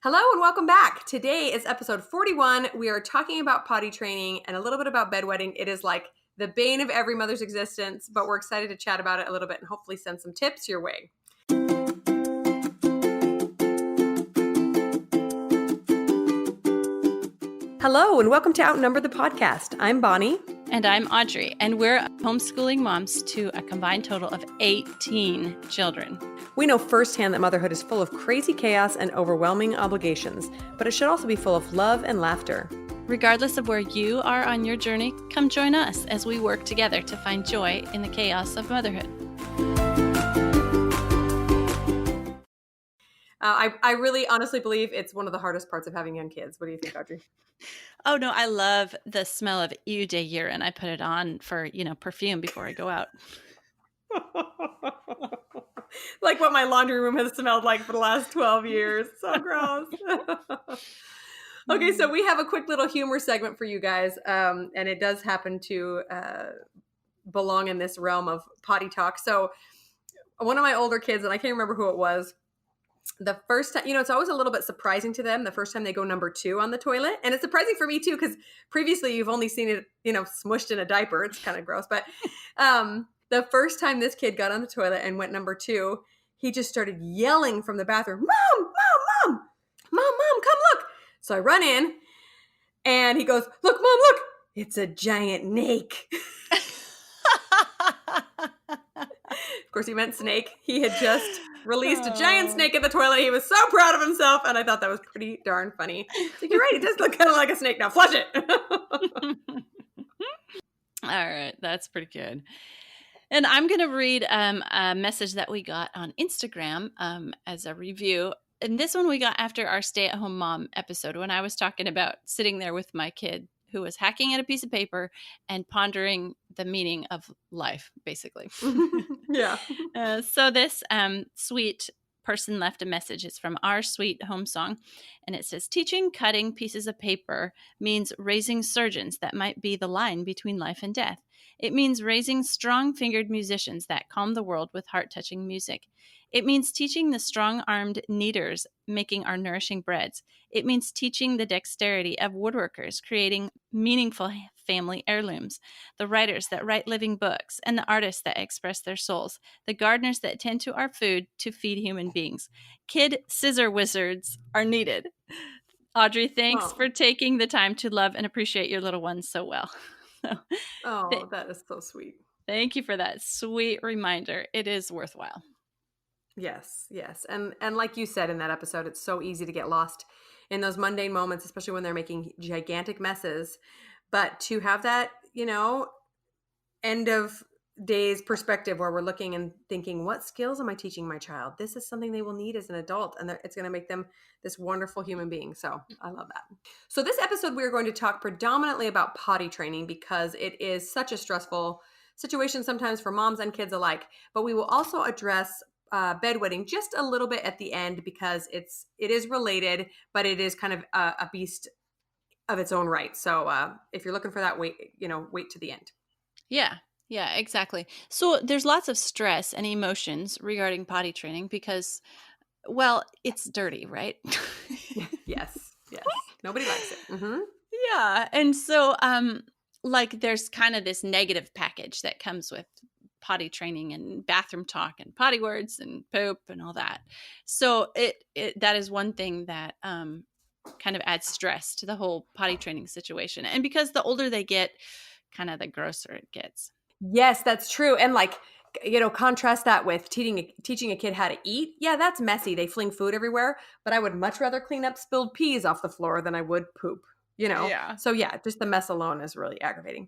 Hello and welcome back. Today is episode 41. We are talking about potty training and a little bit about bedwetting. It is like the bane of every mother's existence, but we're excited to chat about it a little bit and hopefully send some tips your way. Hello and welcome to Outnumber the Podcast. I'm Bonnie. And I'm Audrey, and we're homeschooling moms to a combined total of 18 children. We know firsthand that motherhood is full of crazy chaos and overwhelming obligations, but it should also be full of love and laughter. Regardless of where you are on your journey, come join us as we work together to find joy in the chaos of motherhood. I really honestly believe it's one of the hardest parts of having young kids. What do you think, Audrey? Oh, no, I love the smell of eau de urine. I put it on for, perfume before I go out. Like what my laundry room has smelled like for the last 12 years. So gross. Okay, so we have a quick little humor segment for you guys. And it does happen to belong in this realm of potty talk. So one of my older kids, and I can't remember who it was, the first time, it's always a little bit surprising to them the first time they go number 2 on the toilet. And it's surprising for me too, because previously you've only seen it, smushed in a diaper. It's kind of gross. But the first time this kid got on the toilet and went number 2, he just started yelling from the bathroom, Mom, come look. So I run in and he goes, look, Mom, look, it's a giant snake. Of course, he meant snake. He had just released a giant snake in the toilet. He was so proud of himself, and I thought that was pretty darn funny. So you're right, it does look kind of like a snake. Now flush it. All right, that's pretty good. And I'm going to read a message that we got on Instagram as a review. And this one we got after our stay-at-home mom episode when I was talking about sitting there with my kid who was hacking at a piece of paper and pondering the meaning of life, basically. Yeah. So this sweet person left a message. It's from Our Sweet Home Song. And it says, teaching cutting pieces of paper means raising surgeons that might be the line between life and death. It means raising strong-fingered musicians that calm the world with heart-touching music. It means teaching the strong-armed kneaders making our nourishing breads. It means teaching the dexterity of woodworkers creating meaningful family heirlooms, the writers that write living books, and the artists that express their souls, the gardeners that tend to our food to feed human beings. Kid scissor wizards are needed. Audrey, thanks for taking the time to love and appreciate your little ones so well. That is so sweet. Thank you for that sweet reminder. It is worthwhile. Yes. And like you said in that episode, it's so easy to get lost in those mundane moments, especially when they're making gigantic messes. But to have that, end of days perspective where we're looking and thinking, what skills am I teaching my child? This is something they will need as an adult, and it's going to make them this wonderful human being. So I love that. So this episode, we're going to talk predominantly about potty training because it is such a stressful situation sometimes for moms and kids alike. But we will also address bedwetting just a little bit at the end because it is related, but it is kind of a beast of its own right. So if you're looking for that, wait to the end. Yeah, exactly. So there's lots of stress and emotions regarding potty training because, well, it's dirty, right? Yes. Nobody likes it. Mm-hmm. Yeah. And so there's kind of this negative package that comes with potty training and bathroom talk and potty words and poop and all that. So that is one thing that kind of adds stress to the whole potty training situation. And because the older they get, kind of the grosser it gets. Yes, that's true. And contrast that with teaching a kid how to eat. Yeah, that's messy. They fling food everywhere, but I would much rather clean up spilled peas off the floor than I would poop, Yeah. So yeah, just the mess alone is really aggravating.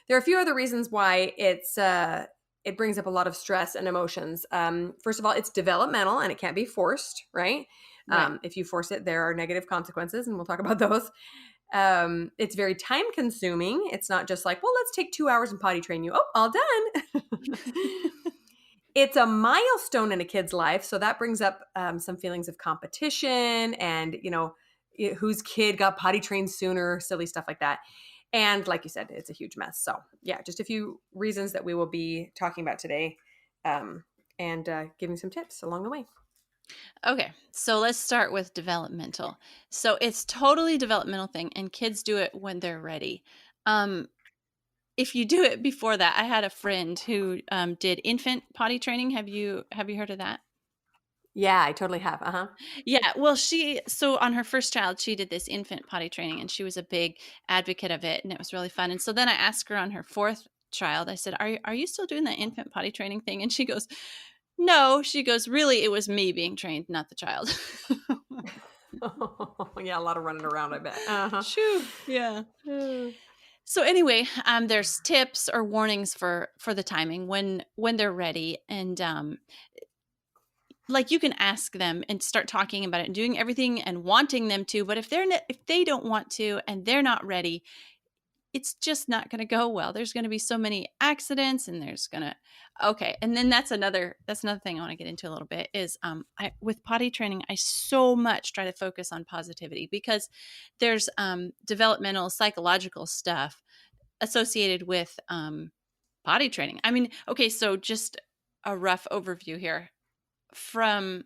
There are a few other reasons why it brings up a lot of stress and emotions. First of all, it's developmental and it can't be forced, right? Right. If you force it, there are negative consequences, and we'll talk about those. It's very time consuming. It's not just like, well, let's take 2 hours and potty train you. Oh, all done. It's a milestone in a kid's life. So that brings up some feelings of competition and, whose kid got potty trained sooner, silly stuff like that. And like you said, it's a huge mess. So yeah, just a few reasons that we will be talking about today and giving some tips along the way. Okay, so let's start with developmental. So it's totally developmental thing, and kids do it when they're ready. Um, if you do it before that, I had a friend who did infant potty training. Have you heard of that? Yeah, I totally have. Uh-huh. Yeah, well, so on her first child, she did this infant potty training, and she was a big advocate of it, and it was really fun. And so then I asked her on her fourth child, I said, "Are you still doing that infant potty training thing?" And she goes, "No." She goes, "Really, it was me being trained, not the child." Yeah, a lot of running around, I bet. Uh-huh. Shoo, yeah. Uh, So anyway, there's tips or warnings for the timing when they're ready, and like you can ask them and start talking about it and doing everything and wanting them to, but if they don't want to and they're not ready, it's just not going to go well. There's going to be so many accidents, and there's going to okay. And then that's another thing I want to get into a little bit is I with potty training, I so much try to focus on positivity because there's developmental psychological stuff associated with potty training. I mean, okay, so just a rough overview here from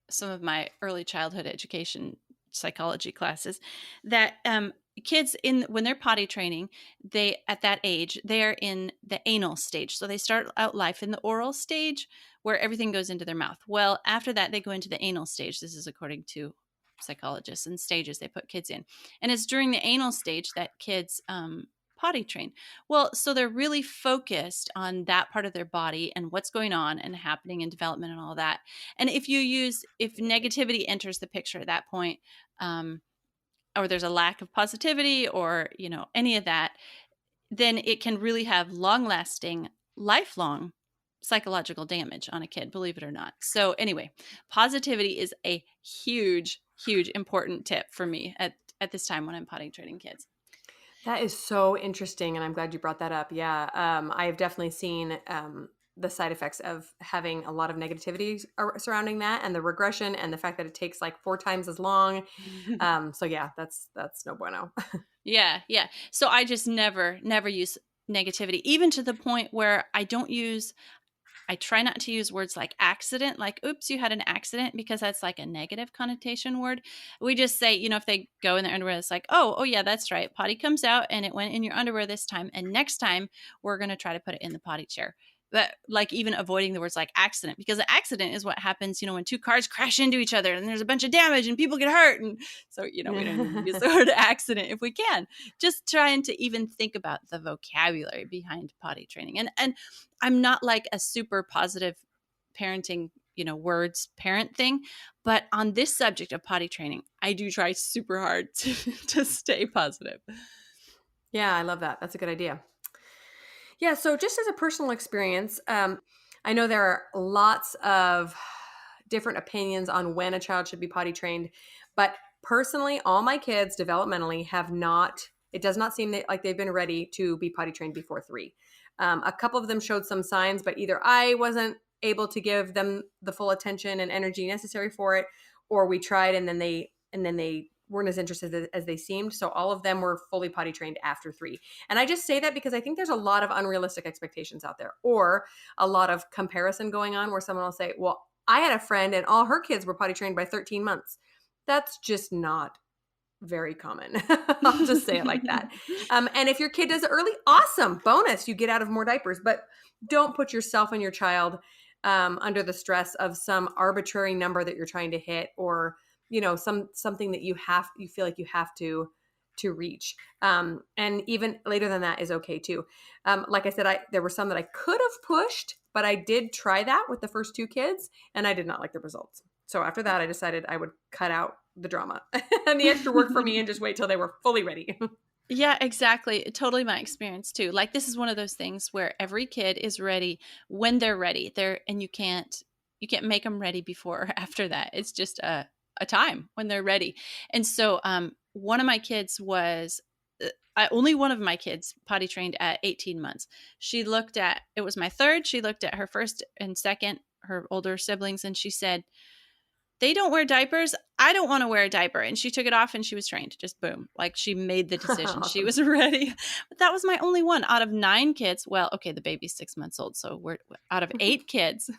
some of my early childhood education psychology classes that kids in when they're potty training, they at that age they're in the anal stage, so they start out life in the oral stage where everything goes into their mouth. Well, after that they go into the anal stage. This is according to psychologists and stages they put kids in, and it's during the anal stage that kids potty train. Well, so they're really focused on that part of their body and what's going on and happening in development and all that. And if negativity enters the picture at that point, or there's a lack of positivity or, any of that, then it can really have long lasting, lifelong psychological damage on a kid, believe it or not. So anyway, positivity is a huge, huge important tip for me at this time when I'm potty training kids. That is so interesting, and I'm glad you brought that up. Yeah, I have definitely seen the side effects of having a lot of negativity surrounding that, and the regression, and the fact that it takes like 4 times as long. So yeah, that's no bueno. Yeah, yeah. So I just never use negativity, even to the point where I try not to use words like accident, like, oops, you had an accident, because that's like a negative connotation word. We just say, if they go in their underwear, it's like, oh, yeah, that's right. Potty comes out and it went in your underwear this time. And next time we're going to try to put it in the potty chair. But like even avoiding the words like accident, because an accident is what happens, when two cars crash into each other and there's a bunch of damage and people get hurt. And so, we don't even use the word accident if we can. Just trying to even think about the vocabulary behind potty training. And I'm not like a super positive parenting, words parent thing, but on this subject of potty training, I do try super hard to stay positive. Yeah, I love that. That's a good idea. Yeah, so just as a personal experience, I know there are lots of different opinions on when a child should be potty trained, but personally, all my kids developmentally have not. It does not seem like they've been ready to be potty trained before 3. A couple of them showed some signs, but either I wasn't able to give them the full attention and energy necessary for it, or we tried and then they weren't as interested as they seemed. So all of them were fully potty trained after 3. And I just say that because I think there's a lot of unrealistic expectations out there, or a lot of comparison going on where someone will say, well, I had a friend and all her kids were potty trained by 13 months. That's just not very common. I'll just say it like that. And if your kid does it early, awesome, bonus, you get out of more diapers. But don't put yourself and your child under the stress of some arbitrary number that you're trying to hit, or something that you feel like you have to reach. And even later than that is okay too. Like I said, there were some that I could have pushed, but I did try that with the first 2 kids, and I did not like the results. So after that, I decided I would cut out the drama and the extra work for me and just wait till they were fully ready. Yeah, exactly. Totally my experience too. Like this is one of those things where every kid is ready when they're ready. And you can't make them ready before or after that. It's just a time when they're ready. And so one of my kids was only one of my kids potty trained at 18 months. It was my third. She looked at her first and second, her older siblings, and she said, they don't wear diapers. I don't want to wear a diaper. And she took it off and she was trained. Just boom. Like she made the decision. She Awesome. was ready. But that was my only one out of 9 kids. Well, okay, the baby's 6 months old. So we're out of 8 kids.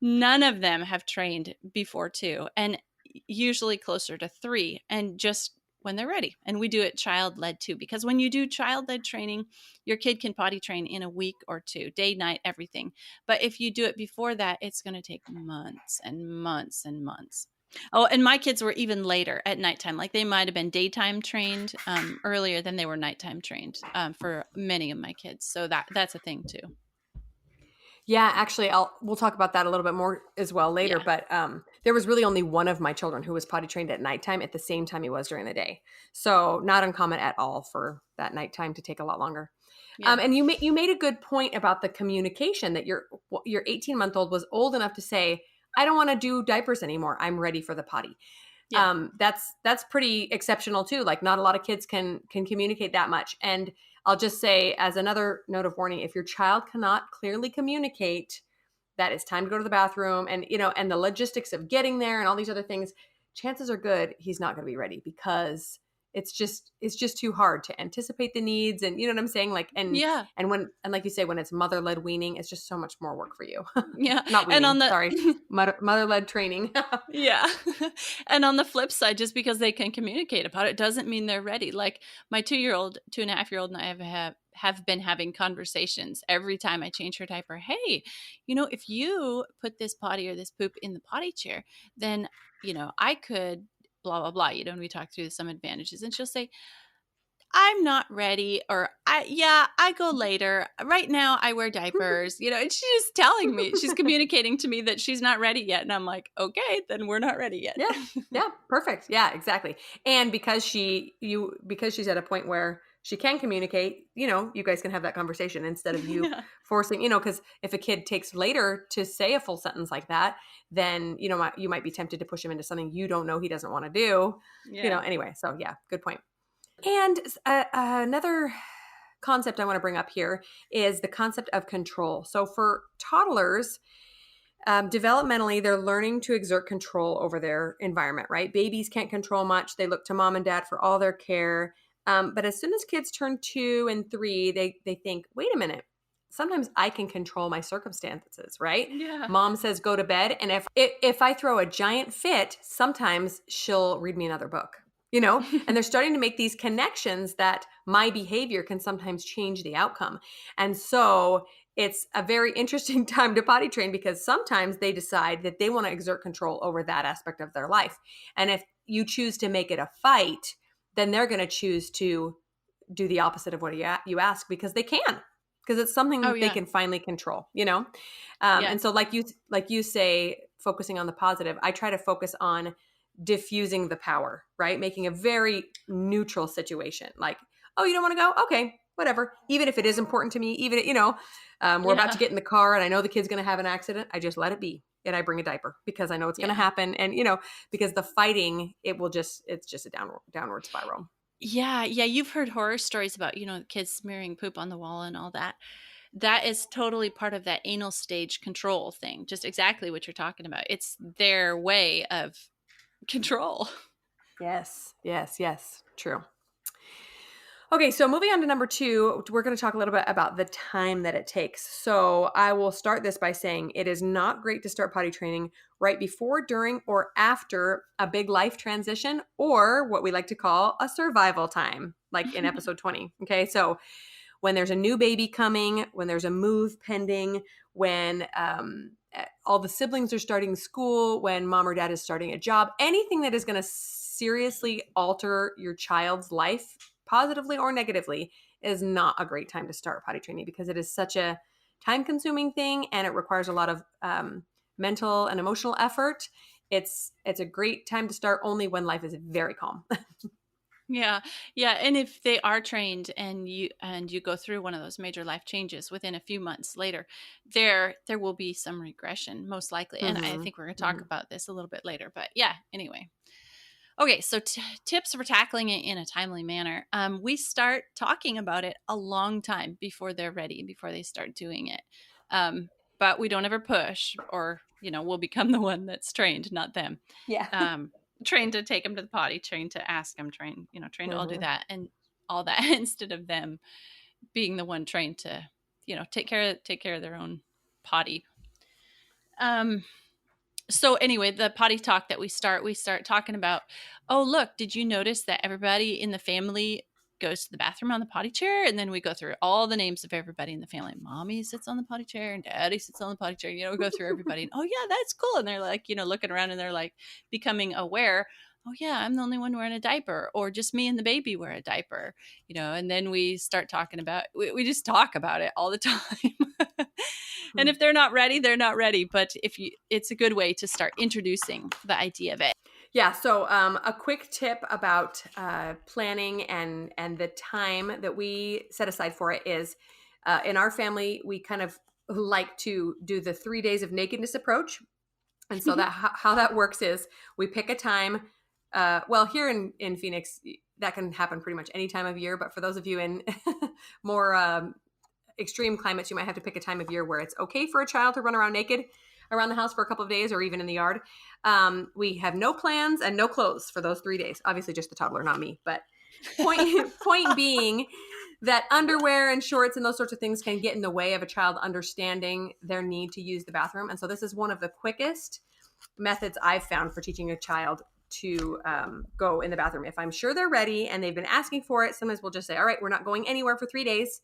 None of them have trained before 2, and usually closer to 3, and just when they're ready. And we do it child-led too, because when you do child-led training, your kid can potty train in a week or 2, day, night, everything. But if you do it before that, it's going to take months and months and months. Oh, and my kids were even later at nighttime. Like they might have been daytime trained earlier than they were nighttime trained for many of my kids. So that's a thing too. Yeah, actually, we'll talk about that a little bit more as well later. Yeah. But there was really only one of my children who was potty trained at nighttime at the same time he was during the day. So not uncommon at all for that nighttime to take a lot longer. Yeah. And you made a good point about the communication that your 18-month-old was old enough to say, "I don't want to do diapers anymore. I'm ready for the potty." Yeah. That's pretty exceptional too. Like not a lot of kids can communicate that much. And I'll just say as another note of warning, if your child cannot clearly communicate that it's time to go to the bathroom and and the logistics of getting there and all these other things, chances are good he's not going to be ready because it's just too hard to anticipate the needs and you know what I'm saying, like Yeah. and like you say, when it's mother-led weaning, it's just so much more work for you. Yeah. Not And on weaning, the sorry. Mother-led training. yeah. And on the flip side, just because they can communicate about it doesn't mean they're ready. Like my 2-year-old, 2.5-year-old, and I have been having conversations every time I change her diaper. Hey, if you put this potty or this poop in the potty chair, then I could blah blah blah. And we talk through some advantages, and she'll say, I'm not ready, or I go later. Right now I wear diapers, and she's telling me, she's communicating to me that she's not ready yet. And I'm like, okay, then we're not ready yet. Yeah. Yeah. Perfect. Yeah, exactly. And because she's at a point where she can communicate, you guys can have that conversation instead of you Yeah. forcing, because if a kid takes later to say a full sentence like that, then, you might be tempted to push him into something you don't know he doesn't want to do, Yeah. anyway. So yeah, good point. And another concept I want to bring up here is the concept of control. So for toddlers, developmentally, they're learning to exert control over their environment, right? Babies can't control much. They look to mom and dad for all their care. But as soon as kids turn 2 and 3, they think, wait a minute, sometimes I can control my circumstances, right? Yeah. Mom says go to bed, and if I throw a giant fit, sometimes she'll read me another book. And they're starting to make these connections that my behavior can sometimes change the outcome. And so it's a very interesting time to potty train because sometimes they decide that they want to exert control over that aspect of their life. And if you choose to make it a fight, then they're going to choose to do the opposite of what you ask because they can, because it's something Oh that they yeah. can finally control. Yeah. And so like you say, focusing on the positive, I try to focus on diffusing the power, right? Making a very neutral situation. Like, oh, you don't want to go? Okay, whatever. Even if it is important to me, we're about to Yeah. get in the car and I know the kid's going to have an accident, I just let it be. And I bring a diaper because I know it's going to Yeah. happen. And, because the fighting, it's just a downward spiral. Yeah. Yeah. You've heard horror stories about, the kids smearing poop on the wall and all that. That is totally part of that anal stage control thing. Just exactly what you're talking about. It's their way of control. Yes, yes, yes. True. Okay, so moving on to number 2, we're going to talk a little bit about the time that it takes. So I will start this by saying it is not great to start potty training right before, during, or after a big life transition or what we like to call a survival time, like in episode 20. Okay, so when there's a new baby coming, when there's a move pending, when all the siblings are starting school, when mom or dad is starting a job, anything that is going to seriously alter your child's life, positively or negatively, is not a great time to start potty training because it is such a time consuming thing and it requires a lot of mental and emotional effort. It's a great time to start only when life is very calm. Yeah. Yeah, and if they are trained and you go through one of those major life changes within a few months later, there will be some regression most likely. And I Hmm. think we're going to talk Hmm. about this a little bit later, but yeah, anyway. Okay, so tips for tackling it in a timely manner. We start talking about it a long time before they're ready, before they start doing it. But we don't ever push, or we'll become the one that's trained, not them. Yeah. Um, Trained to take them to the potty, trained to ask them, trained to all do Hmm. that and all that instead of them being the one trained to, take care of their own potty. Um, so anyway, the potty talk that we start talking about, oh, look, did you notice that everybody in the family goes to the bathroom on the potty chair? And then we go through all the names of everybody in the family. Mommy sits on the potty chair and daddy sits on the potty chair. We go through everybody and, oh yeah, that's cool. And they're like, looking around and they're like becoming aware. Oh yeah, I'm the only one wearing a diaper, or just me and the baby wear a diaper, and then we start talking about, we just talk about it all the time. And if they're not ready, they're not ready. But it's a good way to start introducing the idea of it. Yeah. So a quick tip about planning and the time that we set aside for it is in our family, we kind of like to do the 3 days of nakedness approach. And so that how that works is we pick a time. Well, here in Phoenix, that can happen pretty much any time of year. But for those of you in more extreme climates, you might have to pick a time of year where it's okay for a child to run around naked around the house for a couple of days or even in the yard. We have no plans and no clothes for those 3 days. Obviously, just the toddler, not me. But point being that underwear and shorts and those sorts of things can get in the way of a child understanding their need to use the bathroom. And so this is one of the quickest methods I've found for teaching a child to go in the bathroom. If I'm sure they're ready and they've been asking for it, sometimes we'll just say, all right, we're not going anywhere for 3 days.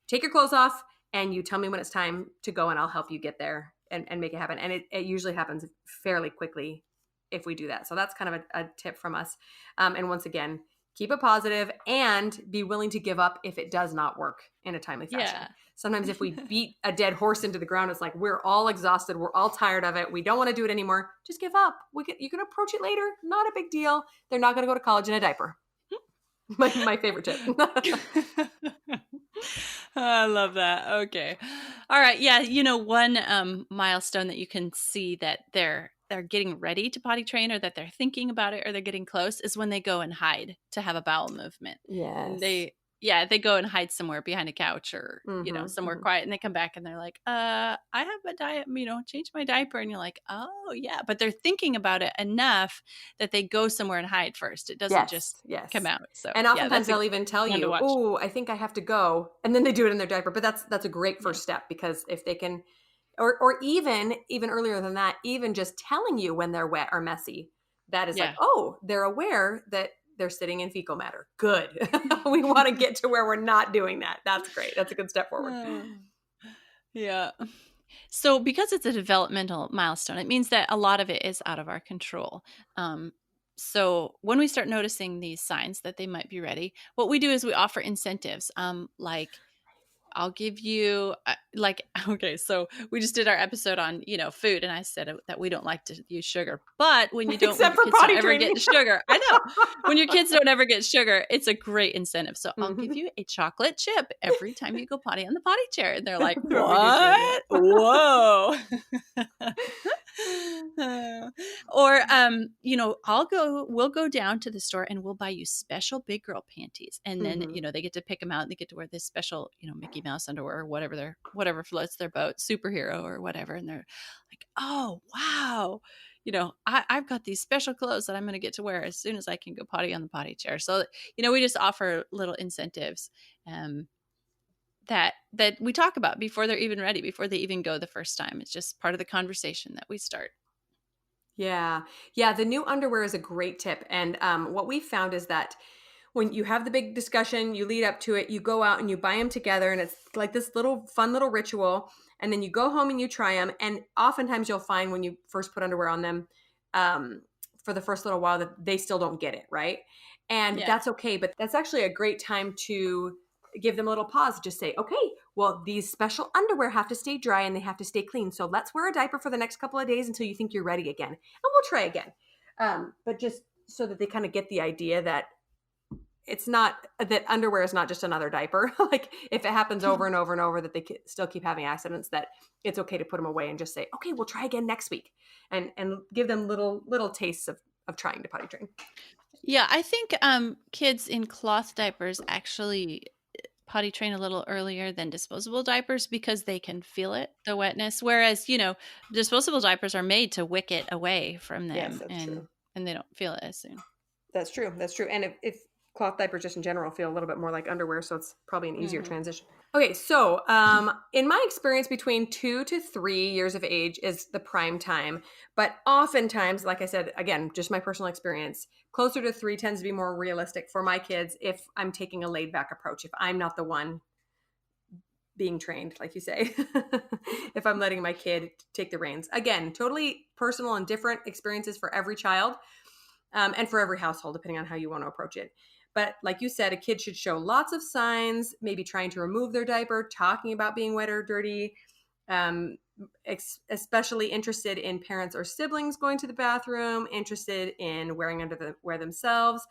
Take your clothes off and you tell me when it's time to go and I'll help you get there and make it happen. And it usually happens fairly quickly if we do that. So that's kind of a tip from us. And once again, keep it positive and be willing to give up if it does not work in a timely fashion. Yeah. Sometimes if we beat a dead horse into the ground, it's like, we're all exhausted. We're all tired of it. We don't want to do it anymore. Just give up. You can approach it later. Not a big deal. They're not going to go to college in a diaper. My favorite tip. I love that. Okay. All right. Yeah. One milestone that you can see that they're getting ready to potty train, or that they're thinking about it, or they're getting close, is when they go and hide to have a bowel movement. Yes. They go and hide somewhere behind a couch or, somewhere quiet, and they come back and they're like, I have a diet, change my diaper. And you're like, oh yeah. But they're thinking about it enough that they go somewhere and hide first. It doesn't just come out. So, and oftentimes they'll even tell you, oh, I think I have to go. And then they do it in their diaper. But that's a great first step, because if they can, or even earlier than that, even just telling you when they're wet or messy, that is like, oh, they're aware that they're sitting in fecal matter. Good. We want to get to where we're not doing that. That's great. That's a good step forward. Yeah. So because it's a developmental milestone, it means that a lot of it is out of our control. So when we start noticing these signs that they might be ready, what we do is we offer incentives, like, I'll give you okay, so we just did our episode on, food, and I said that we don't like to use sugar, but when you don't, Except when your for kids potty don't ever training. get sugar, I know, when your kids don't ever get sugar, it's a great incentive. So I'll give you a chocolate chip every time you go potty on the potty chair. And they're like, what? Whoa. Or, we'll go down to the store and we'll buy you special big girl panties. And then, they get to pick them out and they get to wear this special, Mickey Mouse underwear or whatever floats their boat, superhero or whatever. And they're like, oh, wow. I've got these special clothes that I'm going to get to wear as soon as I can go potty on the potty chair. So, we just offer little incentives, that we talk about before they're even ready, before they even go the first time. It's just part of the conversation that we start. Yeah. Yeah. The new underwear is a great tip. And what we found is that when you have the big discussion, you lead up to it, you go out and you buy them together, and it's like this fun little ritual. And then you go home and you try them. And oftentimes you'll find when you first put underwear on them, for the first little while, that they still don't get it, right? And that's okay. But that's actually a great time to give them a little pause. Just say, okay, well, these special underwear have to stay dry and they have to stay clean. So let's wear a diaper for the next couple of days until you think you're ready again. And we'll try again. But just so that they kind of get the idea that it's not, that underwear is not just another diaper. Like if it happens over and over and over that they still keep having accidents, that it's okay to put them away and just say, okay, we'll try again next week, and give them little tastes of trying to potty train. Yeah, I think kids in cloth diapers actually potty train a little earlier than disposable diapers because they can feel it, the wetness. Whereas, disposable diapers are made to wick it away from them, Yes, that's true. and they don't feel it as soon. That's true. And if cloth diapers just in general feel a little bit more like underwear, so it's probably an easier Mhm. transition. Okay, so in my experience, between 2 to 3 years of age is the prime time. But oftentimes, like I said, again, just my personal experience, closer to 3 tends to be more realistic for my kids if I'm taking a laid back approach, if I'm not the one being trained, like you say, if I'm letting my kid take the reins. Again, totally personal and different experiences for every child, and for every household, depending on how you want to approach it. But like you said, a kid should show lots of signs, maybe trying to remove their diaper, talking about being wet or dirty, um, especially interested in parents or siblings going to the bathroom, interested in wearing underwear themselves.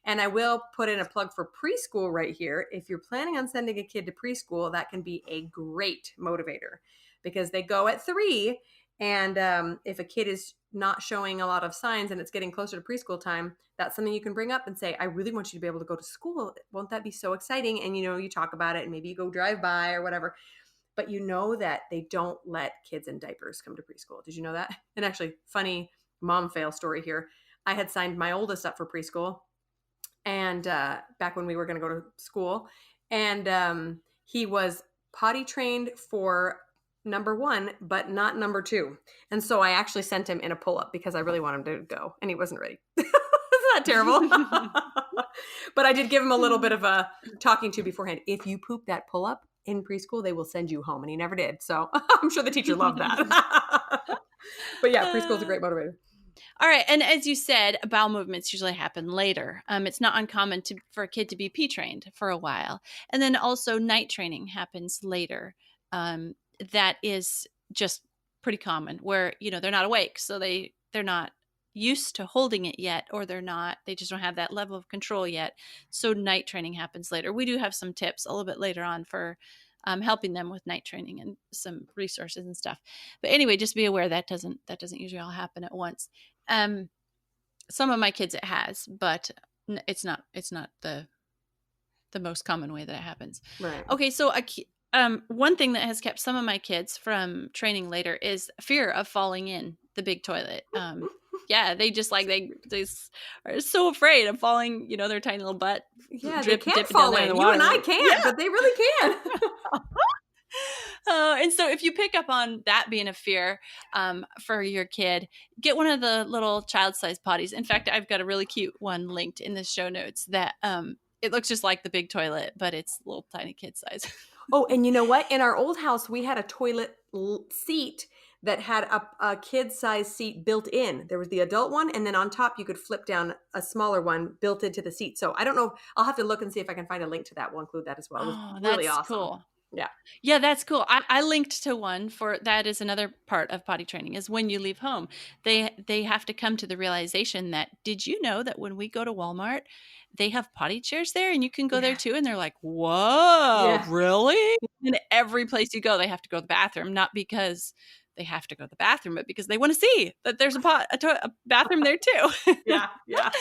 And I will put in a plug for preschool right here. If you're planning on sending a kid to preschool, that can be a great motivator because they go at 3. And if a kid is not showing a lot of signs and it's getting closer to preschool time, that's something you can bring up and say, I really want you to be able to go to school. Won't that be so exciting? And, you talk about it and maybe you go drive by or whatever. But you know that they don't let kids in diapers come to preschool. Did you know that? And actually, funny mom fail story here. I had signed my oldest up for preschool and back when we were going to go to school. And he was potty trained for number 1, but not number 2. And so I actually sent him in a pull up because I really want him to go, and he wasn't ready. Isn't that terrible? But I did give him a little bit of a talking to beforehand. If you poop that pull up in preschool, they will send you home. And he never did. So I'm sure the teacher loved that. But yeah, preschool's a Uh, great motivator. all right, and as you said, bowel movements usually happen later. It's not uncommon for a kid to be pee trained for a while, and then also night training happens later. That is just pretty common, where they're not awake, so they're not used to holding it yet, or they just don't have that level of control yet. So night training happens later. We do have some tips a little bit later on for helping them with night training and some resources and stuff. But anyway, just be aware that doesn't usually all happen at once. Um, some of my kids it has, but it's not the most common way that it happens. Right. Okay, so one thing that has kept some of my kids from training later is fear of falling in the big toilet. Yeah, they just are so afraid of falling, their tiny little butt Yeah, they can dipping down fall there in the in. You water. and I Yeah. can't, but they really can. And so if you pick up on that being a fear for your kid, get one of the little child-sized potties. In fact, I've got a really cute one linked in the show notes that it looks just like the big toilet, but it's little tiny kid size. Oh, and you know what? In our old house, we had a toilet seat that had a kid-sized seat built in. There was the adult one, and then on top you could flip down a smaller one built into the seat. So I don't know. I'll have to look and see if I can find a link to that. We'll include that as well. It was Oh, really that's awesome. cool. Yeah. Yeah, that's cool. I linked to one for that is another part of potty training is when you leave home, they have to come to the realization that did you know that when we go to Walmart, they have potty chairs there and you can go there Yeah. too, and they're like, "Whoa, Yeah. really?" And every place you go, they have to go to the bathroom, not because they have to go to the bathroom, but because they want to see that there's a bathroom there too. Yeah. Yeah.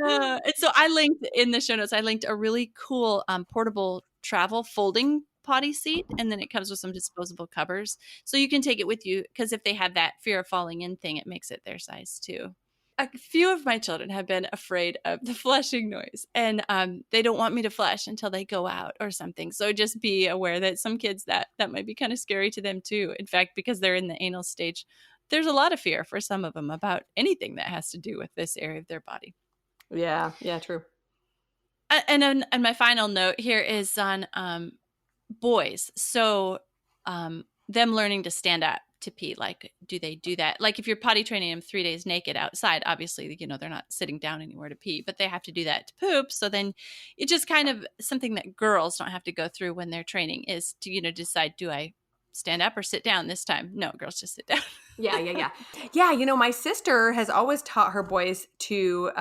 And so I linked in the show notes, I linked a really cool portable travel folding potty seat. And then it comes with some disposable covers. So you can take it with you because if they have that fear of falling in thing, it makes it their size too. A few of my children have been afraid of the flushing noise and they don't want me to flush until they go out or something. So just be aware that some kids that might be kind of scary to them too. In fact, because they're in the anal stage, there's a lot of fear for some of them about anything that has to do with this area of their body. Yeah. Yeah. True. And my final note here is on boys. So them learning to stand up to pee. Like, do they do that? Like, if you're potty training them 3 days naked outside, obviously, they're not sitting down anywhere to pee, but they have to do that to poop. So then it's just kind of something that girls don't have to go through when they're training is to, decide, do I stand up or sit down this time? No, girls just sit down. Yeah. Yeah. Yeah. Yeah. My sister has always taught her boys to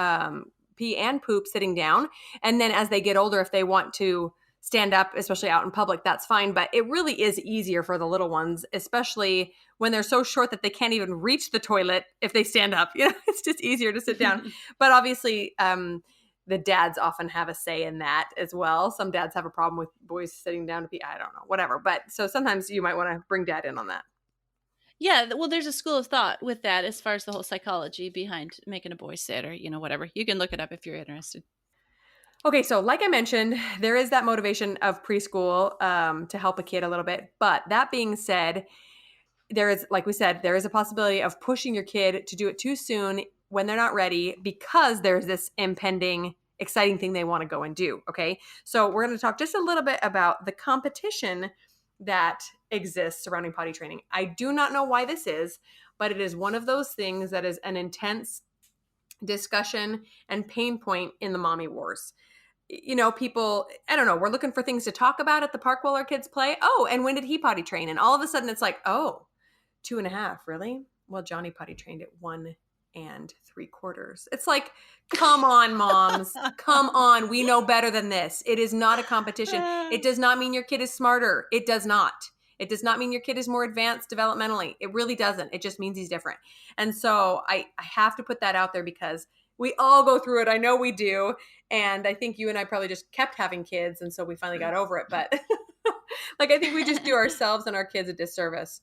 pee and poop sitting down. And then as they get older, if they want to stand up, especially out in public, that's fine. But it really is easier for the little ones, especially when they're so short that they can't even reach the toilet if they stand up. It's just easier to sit down. But obviously, the dads often have a say in that as well. Some dads have a problem with boys sitting down to pee. I don't know, whatever. But so sometimes you might want to bring dad in on that. Yeah, well, there's a school of thought with that as far as the whole psychology behind making a boy sit or, whatever. You can look it up if you're interested. Okay, so like I mentioned, there is that motivation of preschool to help a kid a little bit. But that being said, there is, like we said, there is a possibility of pushing your kid to do it too soon when they're not ready because there's this impending exciting thing they want to go and do. Okay, so we're going to talk just a little bit about the competition that exists surrounding potty training. I do not know why this is, but it is one of those things that is an intense discussion and pain point in the mommy wars. People, I don't know, we're looking for things to talk about at the park while our kids play. Oh, and when did he potty train? And all of a sudden it's like, oh, 2.5, really? Well, Johnny potty trained at 1 3/4. It's like, come on, moms. Come on. We know better than this. It is not a competition. It does not mean your kid is smarter. It does not. It does not mean your kid is more advanced developmentally. It really doesn't. It just means he's different. And so I have to put that out there because we all go through it. I know we do. And I think you and I probably just kept having kids. And so we finally got over it. But like, I think we just do ourselves and our kids a disservice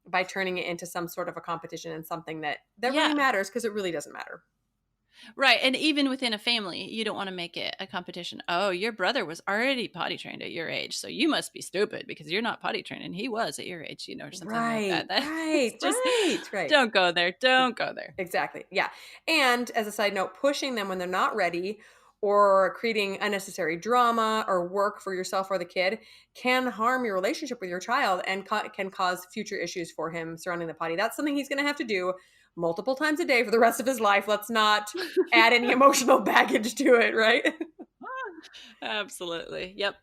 by turning it into some sort of a competition and something that Yeah. really matters, because it really doesn't matter. Right. And even within a family, you don't want to make it a competition. Oh, your brother was already potty trained at your age, so you must be stupid because you're not potty trained and he was at your age, or something like that. Right, Just right. don't go there. Don't go there. Exactly. Yeah. And as a side note, pushing them when they're not ready or creating unnecessary drama or work for yourself or the kid can harm your relationship with your child and can cause future issues for him surrounding the potty. That's something he's going to have to do multiple times a day for the rest of his life. Let's not add any emotional baggage to it, right? Absolutely. Yep.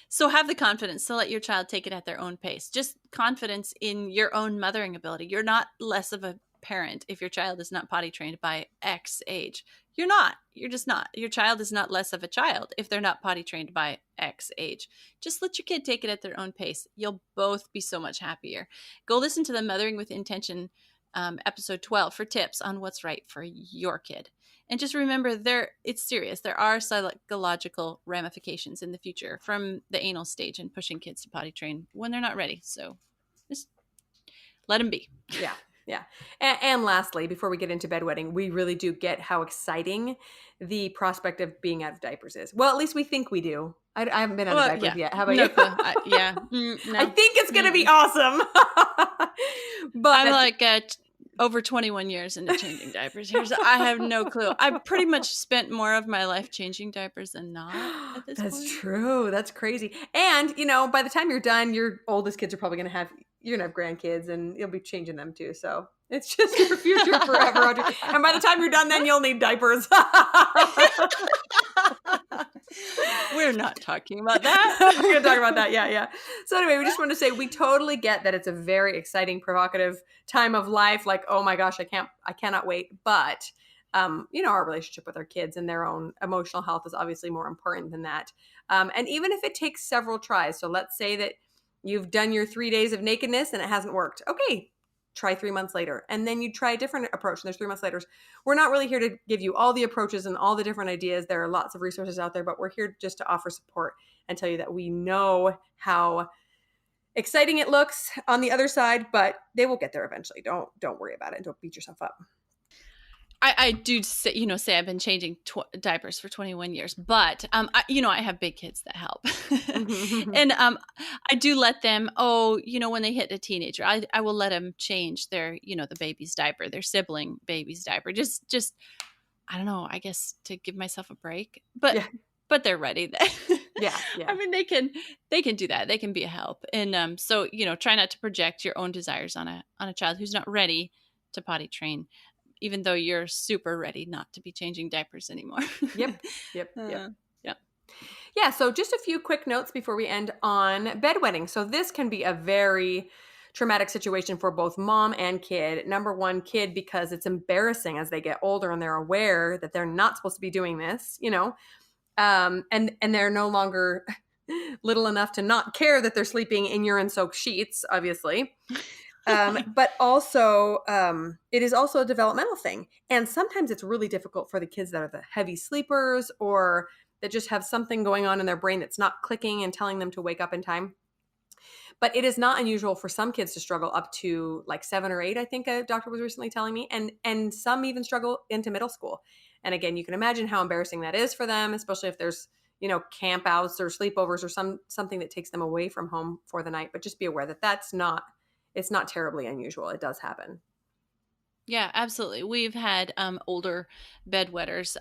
So have the confidence to let your child take it at their own pace. Just confidence in your own mothering ability. You're not less of a parent if your child is not potty trained by X age. You're not. You're just not. Your child is not less of a child if they're not potty trained by X age. Just let your kid take it at their own pace. You'll both be so much happier. Go listen to the Mothering with Intention episode 12 for tips on what's right for your kid. And just remember, it's serious. There are psychological ramifications in the future from the anal stage and pushing kids to potty train when they're not ready. So just let them be. Yeah. Yeah. And lastly, before we get into bedwetting, we really do get how exciting the prospect of being out of diapers is. Well, at least we think we do. I haven't been out of diapers yet. How about no you? Clue. No. I think it's going to be awesome. But I'm like over 21 years into changing diapers here, so I have no clue. I've pretty much spent more of my life changing diapers than not at this point. That's true. That's crazy. And, by the time you're done, your oldest kids are probably going to have grandkids and you'll be changing them too. So it's just your future forever, Audrey. And by the time you're done, then you'll need diapers. We're not talking about that. We're going to talk about that. Yeah. So anyway, we just want to say we totally get that it's a very exciting, provocative time of life. Like, oh my gosh, I cannot wait. But, our relationship with our kids and their own emotional health is obviously more important than that. And even if it takes several tries, so let's say that you've done your 3 days of nakedness and it hasn't worked. Okay, try 3 months later. And then you try a different approach and there's 3 months later. We're not really here to give you all the approaches and all the different ideas. There are lots of resources out there, but we're here just to offer support and tell you that we know how exciting it looks on the other side, but they will get there eventually. Don't worry about it. Don't beat yourself up. I do say I've been changing diapers for 21 years, but I have big kids that help, and I do let them. When they hit a teenager, I will let them change their the baby's diaper, their sibling baby's diaper. Just I don't know. I guess to give myself a break, but they're ready. Yeah. I mean, they can do that. They can be a help, and so try not to project your own desires on a child who's not ready to potty train, even though you're super ready not to be changing diapers anymore. Yep. Yeah. So just a few quick notes before we end on bedwetting. So this can be a very traumatic situation for both mom and kid. Number one, kid, because it's embarrassing as they get older and they're aware that they're not supposed to be doing this, and they're no longer little enough to not care that they're sleeping in urine-soaked sheets, obviously. But also, it is also a developmental thing. And sometimes it's really difficult for the kids that are the heavy sleepers or that just have something going on in their brain that's not clicking and telling them to wake up in time. But it is not unusual for some kids to struggle up to like 7 or 8, I think a doctor was recently telling me. And some even struggle into middle school. And again, you can imagine how embarrassing that is for them, especially if there's, campouts or sleepovers or something that takes them away from home for the night. But just be aware that it's not terribly unusual. It does happen. Yeah, absolutely. We've had older bedwetters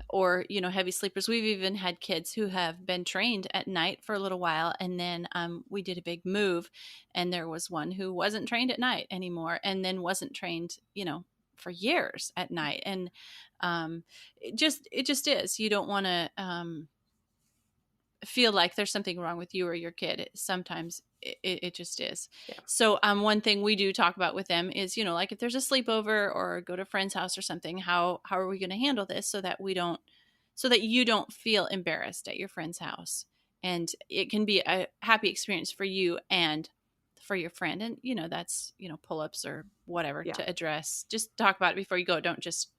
or, heavy sleepers. We've even had kids who have been trained at night for a little while. And then we did a big move, and there was one who wasn't trained at night anymore and then wasn't trained, for years at night. And it just is. You don't want to feel like there's something wrong with you or your kid. Sometimes it just is. Yeah. So one thing we do talk about with them is, like if there's a sleepover or go to a friend's house or something, how are we going to handle this so that you don't feel embarrassed at your friend's house, and it can be a happy experience for you and for your friend. And that's pull-ups or whatever Yeah. to address. Just talk about it before you go. Don't just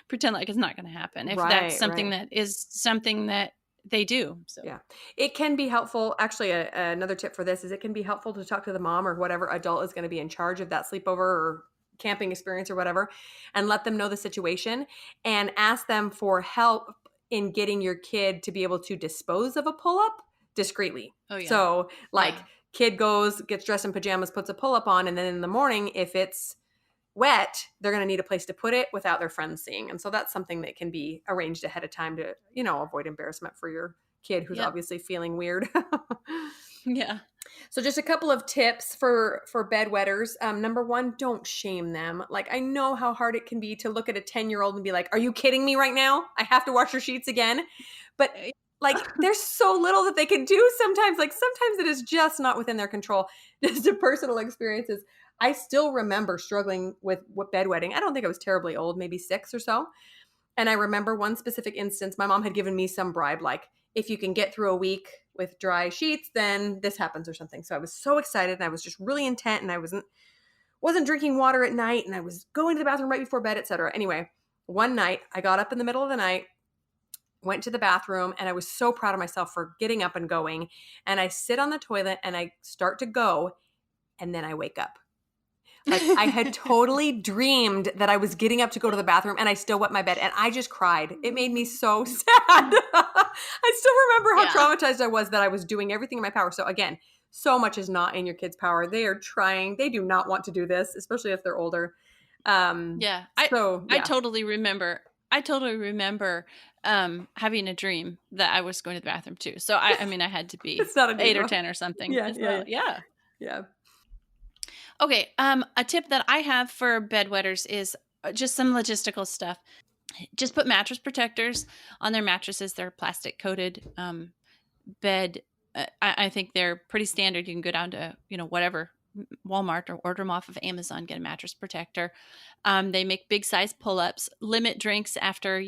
pretend like it's not going to happen if Right, that's something right. that is something that they do. So Yeah. It can be helpful. Actually, another tip for this is it can be helpful to talk to the mom or whatever adult is going to be in charge of that sleepover or camping experience or whatever, and let them know the situation and ask them for help in getting your kid to be able to dispose of a pull up discreetly. oh yeah. So, like, Yeah. kid goes, gets dressed in pajamas, puts a pull up on, and then in the morning, if it's wet, they're going to need a place to put it without their friends seeing. And so that's something that can be arranged ahead of time to, avoid embarrassment for your kid who's Yep. obviously feeling weird. Yeah. So just a couple of tips for bedwetters. Number one, don't shame them. Like, I know how hard it can be to look at a 10-year-old and be like, are you kidding me right now? I have to wash your sheets again. But like, there's so little that they can do sometimes. Like, sometimes it is just not within their control. Just a personal experiences. I still remember struggling with bedwetting. I don't think I was terribly old, maybe 6 or so. And I remember one specific instance, my mom had given me some bribe, like, if you can get through a week with dry sheets, then this happens or something. So I was so excited and I was just really intent, and I wasn't drinking water at night, and I was going to the bathroom right before bed, etc. Anyway, one night I got up in the middle of the night, went to the bathroom, and I was so proud of myself for getting up and going. And I sit on the toilet and I start to go, and then I wake up. Like, I had totally dreamed that I was getting up to go to the bathroom, and I still wet my bed, and I just cried. It made me so sad. I still remember how Yeah. traumatized I was that I was doing everything in my power. So again, so much is not in your kids' power. They are trying. They do not want to do this, especially if they're older. Yeah. So I yeah, totally remember. I totally remember having a dream that I was going to the bathroom too. So I mean, I had to be it's not a dream 8 or though. 10 or something Yeah, as yeah, well. yeah, Yeah. yeah. Okay. A tip that I have for bedwetters is just some logistical stuff. Just put mattress protectors on their mattresses. They're plastic coated bed. I think they're pretty standard. You can go down to whatever Walmart or order them off of Amazon. Get a mattress protector. They make big size pull ups. Limit drinks after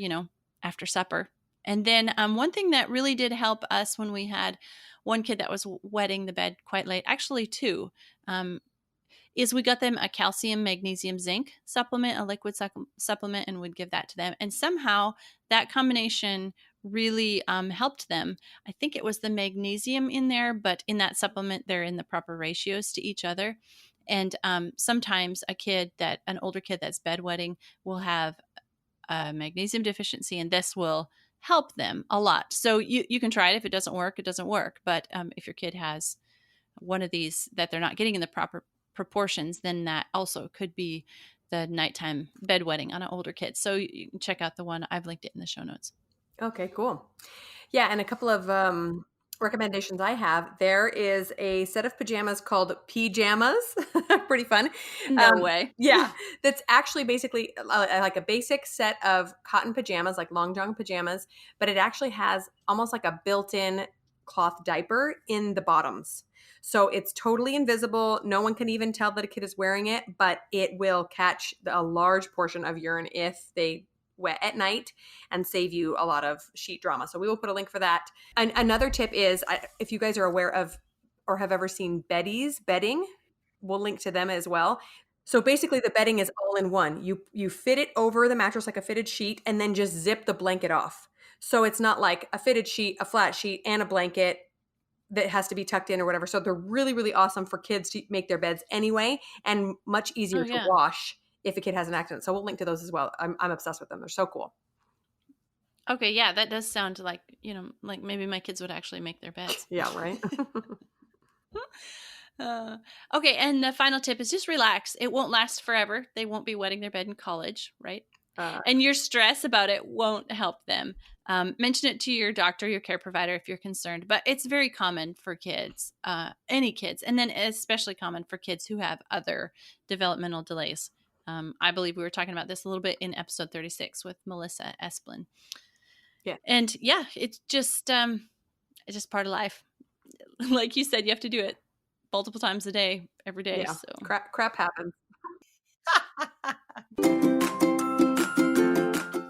supper. And then one thing that really did help us when we had one kid that was wetting the bed quite late, actually two, is we got them a calcium, magnesium, zinc supplement, a liquid supplement, and would give that to them. And somehow that combination really helped them. I think it was the magnesium in there, but in that supplement, they're in the proper ratios to each other. And sometimes an older kid that's bedwetting will have a magnesium deficiency, and this will help them a lot. So you can try it. If it doesn't work, it doesn't work. But if your kid has one of these that they're not getting in the proper proportions, then that also could be the nighttime bedwetting on an older kid. So you can check out the one. I've linked it in the show notes. Okay, cool. Yeah, and a couple of recommendations I have. There is a set of pajamas called pajamas. Pretty fun. No way. Yeah, that's actually basically like a basic set of cotton pajamas, like long john pajamas, but it actually has almost like a built-in cloth diaper in the bottoms. So it's totally invisible. No one can even tell that a kid is wearing it, but it will catch a large portion of urine if they wet at night and save you a lot of sheet drama. So we will put a link for that. And another tip is if you guys are aware of or have ever seen Betty's bedding, we'll link to them as well. So basically the bedding is all in one. You fit it over the mattress like a fitted sheet and then just zip the blanket off. So it's not like a fitted sheet, a flat sheet, and a blanket that has to be tucked in or whatever. So they're really, really awesome for kids to make their beds anyway, and much Oh easier to yeah. wash if a kid has an accident. So we'll link to those as well. I'm obsessed with them. They're so cool. Okay, yeah, that does sound like, like maybe my kids would actually make their beds. Yeah, right? Okay, and the final tip is just relax. It won't last forever. They won't be wetting their bed in college, right? And your stress about it won't help them. Mention it to your doctor, your care provider if you're concerned. But it's very common for kids, any kids, and then especially common for kids who have other developmental delays. I believe we were talking about this a little bit in episode 36 with Melissa Esplin. Yeah. And yeah, it's just part of life. Like you said, you have to do it multiple times a day, every day. Yeah. So Crap happens.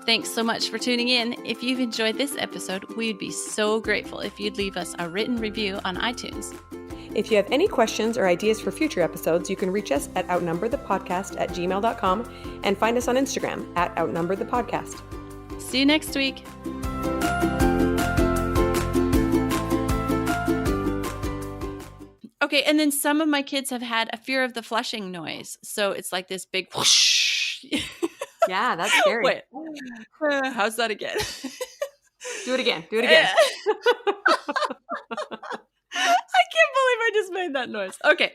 Thanks so much for tuning in. If you've enjoyed this episode, we'd be so grateful if you'd leave us a written review on iTunes. If you have any questions or ideas for future episodes, you can reach us at outnumberthepodcast@gmail.com and find us on Instagram at outnumberthepodcast. See you next week. Okay, and then some of my kids have had a fear of the flushing noise. So it's like this big whoosh. Yeah, that's scary. Wait, how's that again? Do it again. Do it again. I can't believe I just made that noise. Okay.